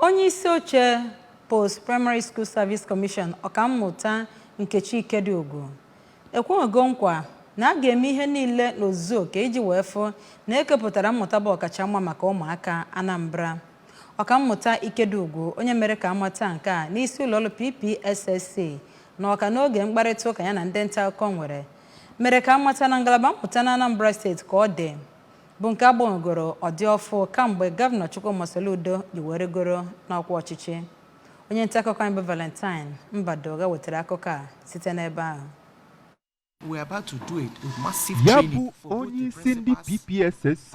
Onye isi oche Post Primary School Service Commission Ọkammụta Nkechi Ikediugwu ekwugo nkwa na a ga-eme ihe niile n'ozuzu oke iji wee fụ na ekepụtara mmụta bụ ọkachamma maka ụmụaka Anambra. Ọkammụta Ikediugwu onye mere ka amata nke a n'isi ụlọọrụ PPSSC na ọka n'oge mkparịta ụka ya na ndị nta akụkọ nwere mere ka amata na ngalaba mmụta na Anambra steeti ka ọ dị bụ nke agbagoro ọdịọfụ kamgbe gọvanọ Chukwuma yiweregoro n'ọkwa ọchịchị. Onye nta akụkọ anyị bụ Valentine Mmadu wetara akụkọ a site n'ebe ahụ. Ya bụ onye isi ndị PPSSC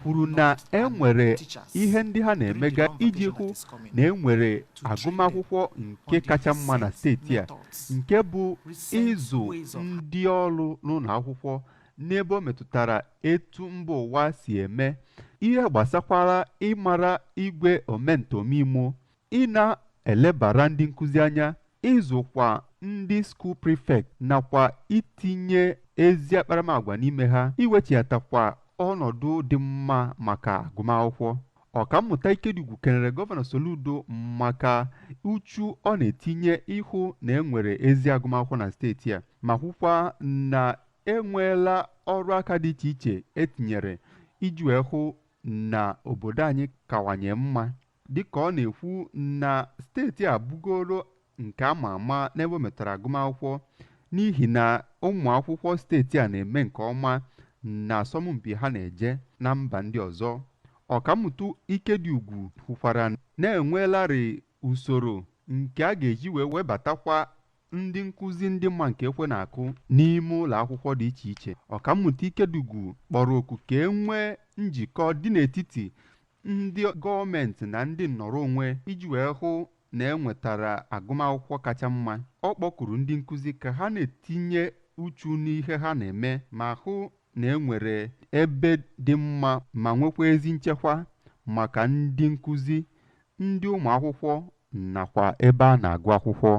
kwuru na enwere ihe ndị ha na-emega iji hụ na enwere agụmakwụkwọ nke kacha mma na steeti a, nke bụ ịzụ ndị ọrụ n'ụlọ akwụkwọ n'ebe o metụtara etu mba ụwa si eme ihe gbasakwara ịmara igwe omentomimo, ị na-elebara ndị nkụzi anya, ịzụkwa ndị school prefect nakwa itinye ezi akparamagwa n'ime ha, iwechiatakwa ọnọdụ dị mma maka agụmakwụkwọ. Ọkammụta Ikediugwu kelere gọvanọ Soludo maka uchu ọ na-etinye ịhụ na enwere ezi agụmakwụkwọ na steeti a, ma hụkwa na enweela ọrụ aka dị iche iche etinyere iji wee hụ na obodo anyị kawanye mma, dịka ọ na-ekwu na steeti a bugoro nke ama ama n'ebe o metara agụmakwụkwọ n'ihi na ụmụ akwụkwọ steeti a na-eme nke ọma na asọmpi ha na-eje na mba ndị ọzọ. Ọkammụta Ikediugwu hụkwara na-enweelarị usoro nke a ga-eji wee webatakwa ndị nkụzi ndị mma nke ekwe na-akụ n'ime ụlọ akwụkwọ dị iche iche. Ọkammụta Ikediugwu kpọrọ oku ka e nwee njikọ dị n'etiti ndị gọọmenti na ndị nnọrọ onwe iji wee hụ na enwetara agụmakwụkwọ kacha mma. Ọ kpọkuru ndị nkụzi ka ha na-etinye uchu n'ihe ha na-eme ma hụ na enwere ebe dị mma ma nwekwa ezi nchekwa maka ndị nkụzi, ndị ụmụ akwụkwọ nakwa ebe a na-agụ akwụkwọ.